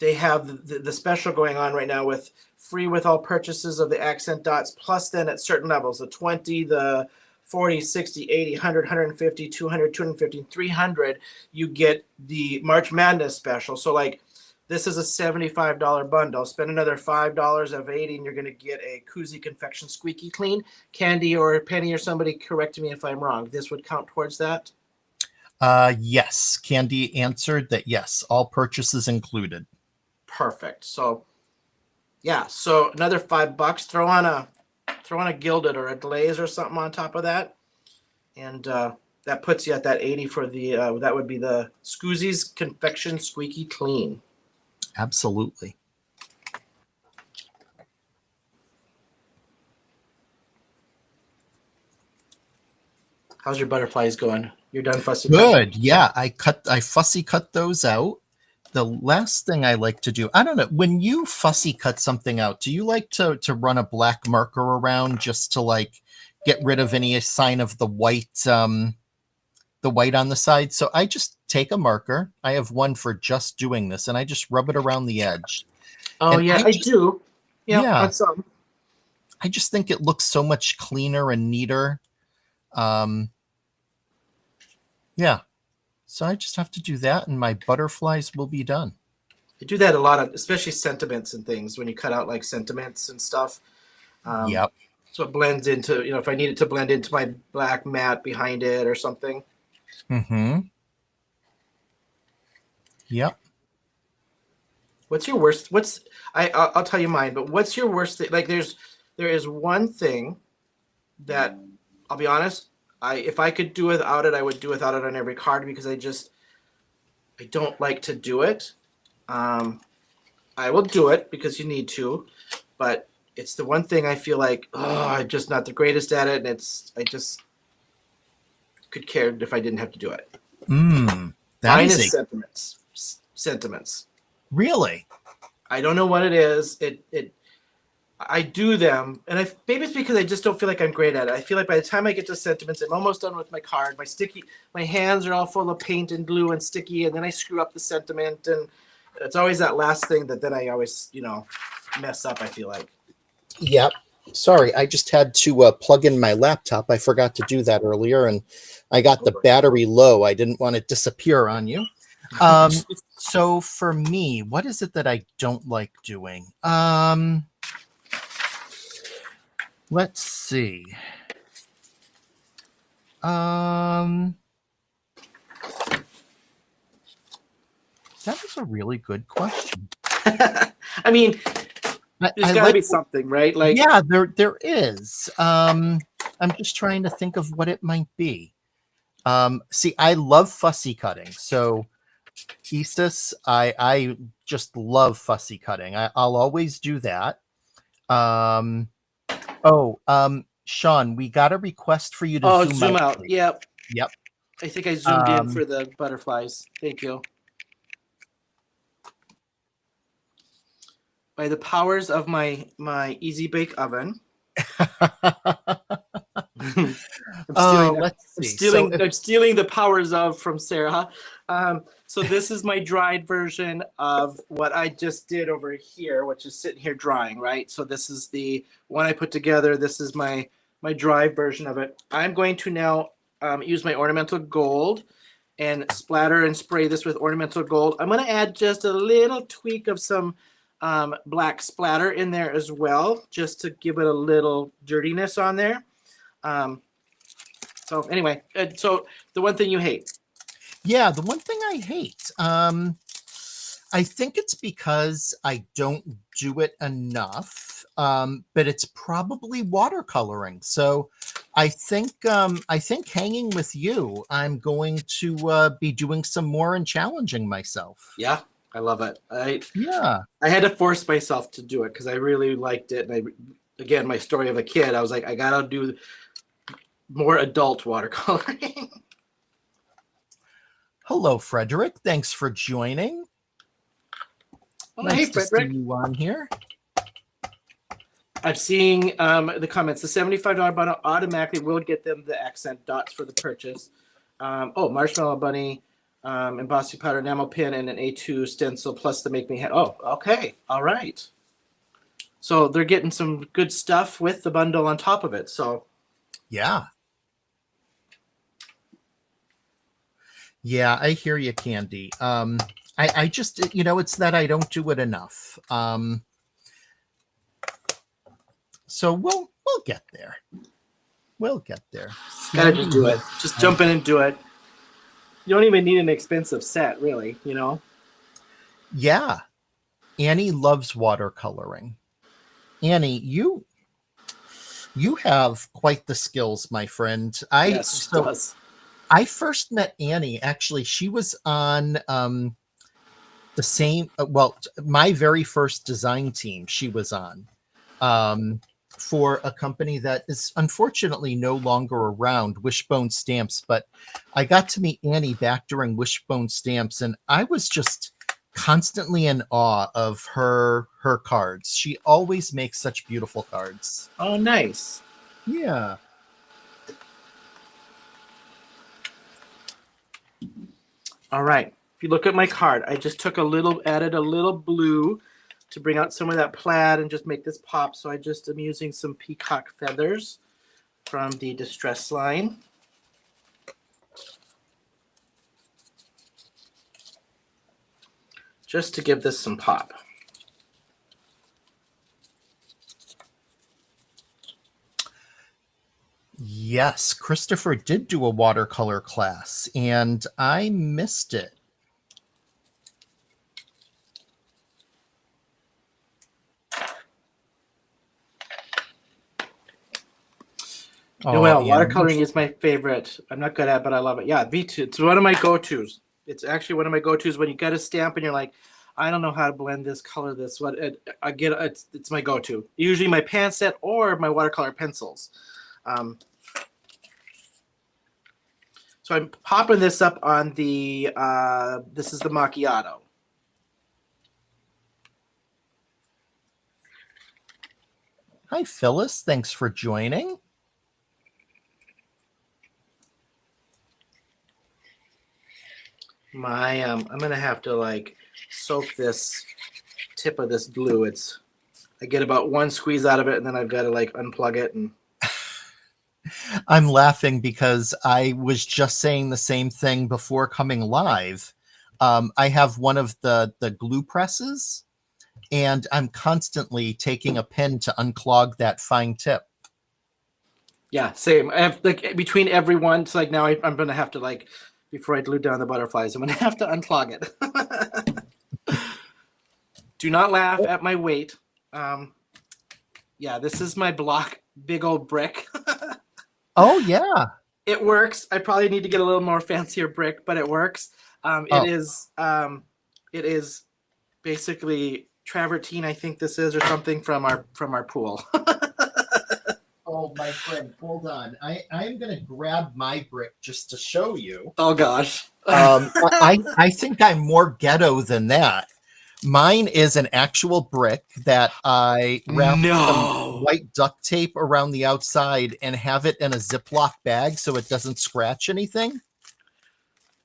they have the special going on right now with free with all purchases of the accent dots, plus then at certain levels, the 20, the 40, 60, 80, 100, 150, 200, 250, 300, you get the March Madness special. So like this is a $75 bundle. Spend another $5 of 80 and you're going to get a Koozie Confection Squeaky Clean. Candy or Penny or somebody correct me if I'm wrong. This would count towards that? Yes. Candy answered that yes, all purchases included. Perfect. So yeah, so another $5. Throw on a gilded or a glaze or something on top of that, and that puts you at that 80 for the that would be the Koozie's Confection Squeaky Clean. Absolutely. How's your butterflies going? You're done fussy Good. cutting? Yeah, I fussy cut those out. The last thing I like to do, I don't know, when you fussy cut something out, do you like to run a black marker around just to like get rid of any sign of the white on the side? So I just take a marker. I have one for just doing this, and I just rub it around the edge. Oh And yeah, I do. Yeah, on some. I just think it looks so much cleaner and neater. Yeah. So I just have to do that, and my butterflies will be done. I do that a lot of, especially sentiments and things when you cut out like sentiments and stuff. Yep. So it blends into, if I need it to blend into my black mat behind it or something. Mm-hmm. Yep. What's your worst? I'll tell you mine, but what's your worst thing? Like there is one thing that I'll be honest, if I could do without it, I would do without it on every card because I don't like to do it. I will do it because you need to, but it's the one thing I feel like, oh, I'm just not the greatest at it, and I just could care if I didn't have to do it. That Mine is is a sentiments. Sentiments. really. I don't know what it is. I do them, and maybe it's because I just don't feel like I'm great at it. I feel like by the time I get to sentiments, I'm almost done with my card. My hands are all full of paint and glue and sticky, and then I screw up the sentiment, and it's always that last thing that then I always, mess up. I feel like. Yep. Sorry, I just had to plug in my laptop. I forgot to do that earlier, and I got the battery low. I didn't want it to disappear on you. So for me, what is it that I don't like doing? Let's see. That is a really good question. I mean, there's got to be something, right? Like, yeah, there is. I'm just trying to think of what it might be. See, I love fussy cutting. So, Eastus, I just love fussy cutting. I'll always do that. Shawn, we got a request for you to zoom out. Please. Yep. Yep. I think I zoomed in for the butterflies. Thank you. By the powers of my Easy Bake Oven. I'm stealing the powers of from Sarah. So this is my dried version of what I just did over here, which is sitting here drying, right? So this is the one I put together. This is my dry version of it. I'm going to now use my ornamental gold and splatter and spray this with ornamental gold. I'm going to add just a little tweak of some black splatter in there as well, just to give it a little dirtiness on there. So anyway, so the one thing you hate. Yeah, the one thing I hate. I think it's because I don't do it enough. But it's probably watercoloring. So I think hanging with you, I'm going to be doing some more and challenging myself. Yeah, I love it. I had to force myself to do it because I really liked it. And again, my story of a kid, I was like, I gotta do more adult watercoloring. Hello, Frederick. Thanks for joining. Nice to see you on here. I'm seeing the comments. The $75 bundle automatically will get them the accent dots for the purchase. Marshmallow Bunny, embossing powder, enamel pin, and an A2 stencil plus the Make Me Hand. Oh, okay. All right. So they're getting some good stuff with the bundle on top of it. So yeah. Yeah, I hear you, Candy. I just, it's that I don't do it enough. So we'll get there. We'll get there. Gotta just do it. Just jump in and do it. You don't even need an expensive set, really, Yeah. Annie loves watercoloring. Annie, you have quite the skills, my friend. Yes, she does. I first met Annie, actually, she was on the same, my very first design team she was on for a company that is unfortunately no longer around, Wishbone Stamps. But I got to meet Annie back during Wishbone Stamps, and I was just constantly in awe of her cards. She always makes such beautiful cards. Oh, nice. Yeah. All right. If you look at my card, I just added a little blue to bring out some of that plaid and just make this pop. So I just am using some peacock feathers from the Distress line. Just to give this some pop. Yes, Christopher did do a watercolor class, and I missed it. Watercoloring is my favorite. I'm not good at it, but I love it. Yeah, me too. It's one of my go-tos. It's actually one of my go-tos when you get a stamp and you're like, I don't know how to blend this, color this. I get it's my go-to. Usually my pan set or my watercolor pencils. So I'm popping this up on the, this is the macchiato. Hi, Phyllis. Thanks for joining. I'm going to have to like soak this tip of this glue. I get about one squeeze out of it and then I've got to like unplug it. And I'm laughing because I was just saying the same thing before coming live. I have one of the glue presses, and I'm constantly taking a pin to unclog that fine tip. yeah, same. I have like between every one. It's like now I'm going to have to like, before I glue down the butterflies, I'm going to have to unclog it. Do not laugh at my weight. Yeah, this is my block, big old brick. Oh, yeah. It works. I probably need to get a little more fancier brick, but it works. It is basically travertine, I think this is, or something from our pool. Oh, my friend, hold on. I'm going to grab my brick just to show you. Oh gosh. I think I'm more ghetto than that. Mine is an actual brick that I wrap some white duct tape around the outside and have it in a Ziploc bag so it doesn't scratch anything.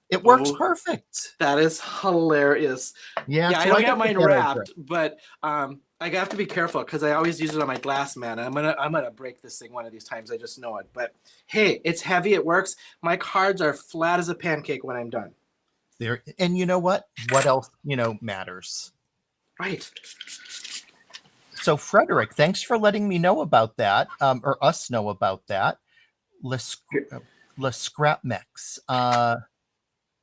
It works perfect. That is hilarious. Yeah, I so don't got mine wrapped, but I have to be careful because I always use it on my glass mat. I'm gonna break this thing one of these times. I just know it. But hey, it's heavy. It works. My cards are flat as a pancake when I'm done. There, and you know what? What else matters? Right. So Frederick, thanks for letting me know about that, or us know about that. Le Scrap Mix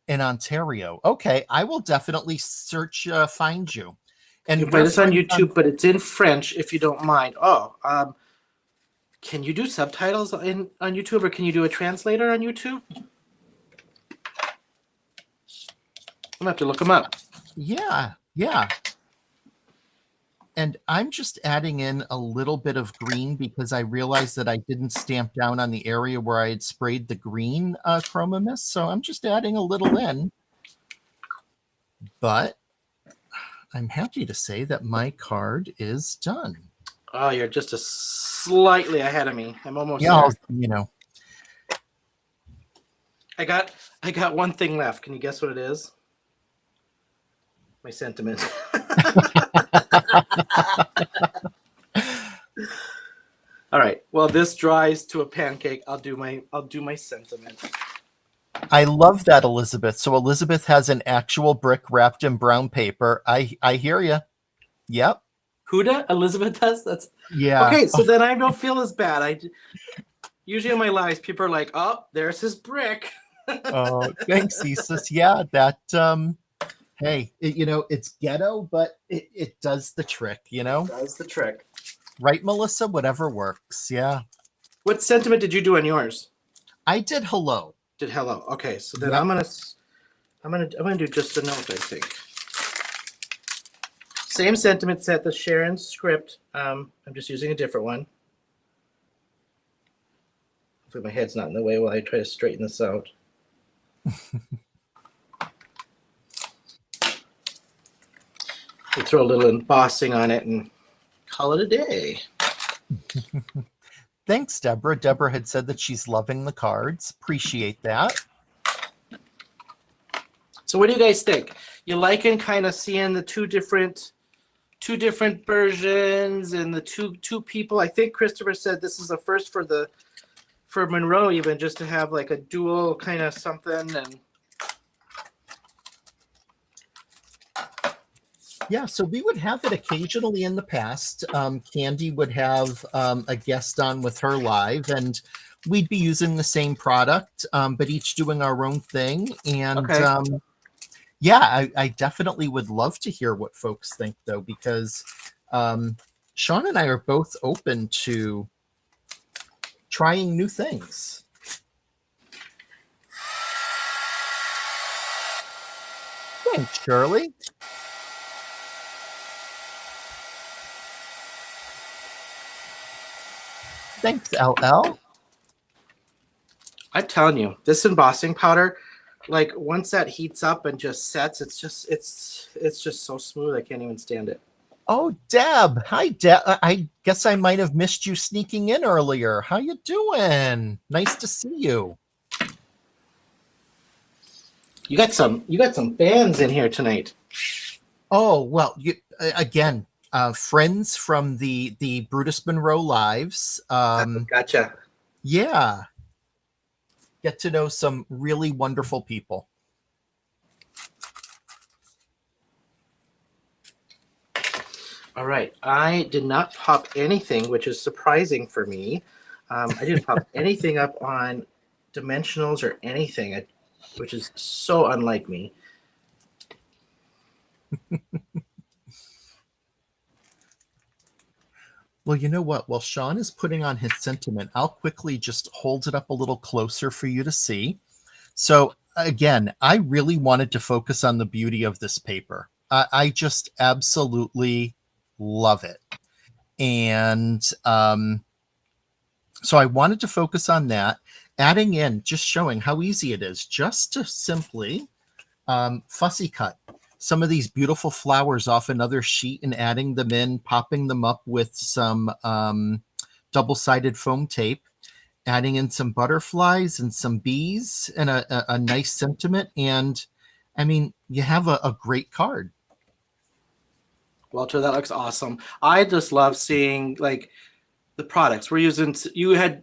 in Ontario. Okay, I will definitely find you. And you can find this on YouTube, but it's in French if you don't mind. Oh, can you do subtitles on YouTube, or can you do a translator on YouTube? I'm gonna have to look them up. Yeah. And I'm just adding in a little bit of green because I realized that I didn't stamp down on the area where I had sprayed the green chroma mist. So I'm just adding a little in. But I'm happy to say that my card is done. Oh, you're just slightly ahead of me. I'm almost there. I got one thing left. Can you guess what it is? My sentiment. All right. Well, this dries to a pancake. I'll do my sentiment. I love that, Elizabeth. So Elizabeth has an actual brick wrapped in brown paper. I hear you. Yep. Huda? Elizabeth does? That's yeah. Okay, so then I don't feel as bad. Usually in my lives, people are like, "Oh, there's his brick." Oh, thanks, Isis. Yeah, that hey, it's ghetto, but it does the trick, It does the trick. Right, Melissa? Whatever works. Yeah. What sentiment did you do on yours? I did hello. Did hello. Okay, so then I'm gonna do just a note, I think. Same sentiment set, the Sharon script. I'm just using a different one. Hopefully my head's not in the way while I try to straighten this out. We throw a little embossing on it and call it a day. Thanks, Deborah. Deborah had said that she's loving the cards. Appreciate that. So what do you guys think? You liking kind of seeing the two different versions and the two people? I think Christopher said this is the first for Monroe, even just to have like a dual kind of something. And yeah, so we would have it occasionally in the past. Candy would have a guest on with her live, and we'd be using the same product, but each doing our own thing. And I definitely would love to hear what folks think, though, because Shawn and I are both open to trying new things. Thanks, Shirley. Thanks, LL. I'm telling you, this embossing powder, like once that heats up and just sets, it's just so smooth. I can't even stand it. Oh, Deb. Hi, Deb. I guess I might have missed you sneaking in earlier. How you doing? Nice to see you. You got some fans in here tonight. Oh, well, again, friends from the Brutus Monroe lives. Gotcha. Yeah, get to know some really wonderful people. All right. I did not pop anything, which is surprising for me. I didn't pop anything up on dimensionals or anything, which is so unlike me. Well, you know what? While Shawn is putting on his sentiment, I'll quickly just hold it up a little closer for you to see. So again, I really wanted to focus on the beauty of this paper. I just absolutely love it. And so I wanted to focus on that, adding in, just showing how easy it is just to simply fussy cut some of these beautiful flowers off another sheet and adding them in, popping them up with some double-sided foam tape, adding in some butterflies and some bees and a nice sentiment. And I mean, you have a great card. Walter, that looks awesome. I just love seeing like the products we're using.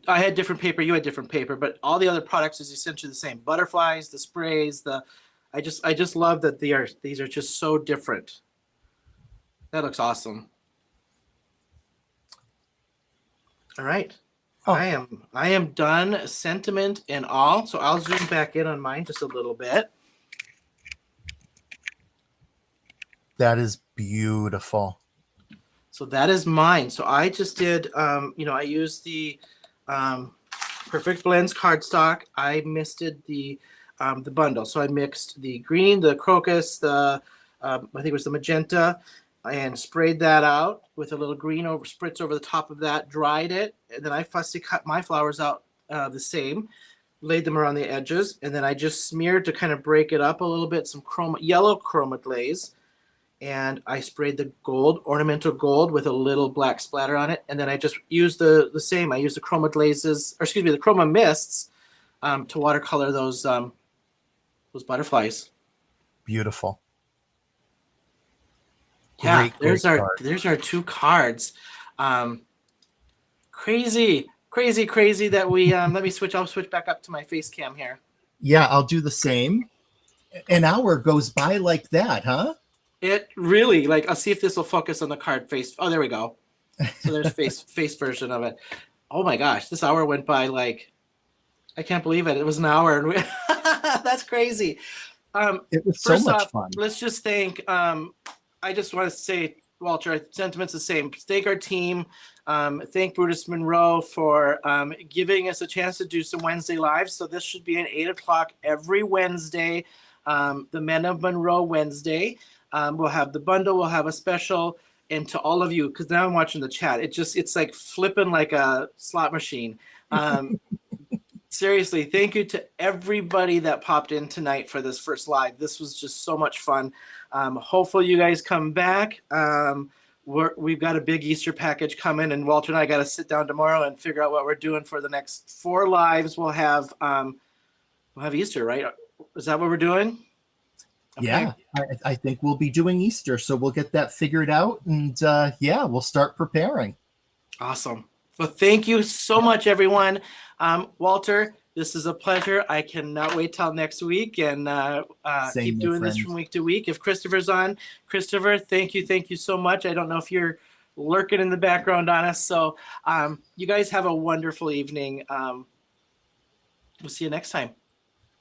I had different paper, you had different paper, but all the other products is essentially the same. Butterflies, the sprays, I just love that these are just so different. That looks awesome. All right. Oh. I am done, sentiment and all. So I'll zoom back in on mine just a little bit. That is beautiful. So that is mine. So I just did, I used the Perfect Blends cardstock. I misted the bundle. So I mixed the green, the crocus, I think it was the magenta, and sprayed that out with a little green spritz over the top of that, dried it, and then I fussy cut my flowers out the same, laid them around the edges, and then I just smeared to kind of break it up a little bit, some yellow chroma glaze, and I sprayed the gold, ornamental gold, with a little black splatter on it, and then I just used the same. I used the chroma glazes, or excuse me, the chroma mists to watercolor those butterflies. Beautiful. Yeah, there's our two cards. Crazy that we let me switch. I'll switch back up to my face cam here. Yeah, I'll do the same. An hour goes by like that, huh? It really, like, I'll see if this will focus on the card face. Oh, there we go. So there's face version of it. Oh my gosh, this hour went by like, I can't believe it. It was an hour, and that's crazy. It was so much fun. Let's just thank. I just want to say, Walter, sentiment's the same. Thank our team. Thank Brutus Monroe for giving us a chance to do some Wednesday lives. So this should be at 8:00 every Wednesday. The Men of Monroe Wednesday. We'll have the bundle. We'll have a special. And to all of you, because now I'm watching the chat, it's like flipping like a slot machine. Seriously, thank you to everybody that popped in tonight for this first live. This was just so much fun. Hopefully you guys come back. We've got a big Easter package coming, and Walter and I got to sit down tomorrow and figure out what we're doing for the next 4 lives. We'll have Easter, right? Is that what we're doing? Okay. Yeah, I think we'll be doing Easter, so we'll get that figured out, and we'll start preparing. Awesome. Well, thank you so much, everyone. Walter, this is a pleasure. I cannot wait till next week, and keep doing this from week to week. If Christopher's on, Christopher, thank you so much. I don't know if you're lurking in the background on us, so you guys have a wonderful evening. We'll see you next time.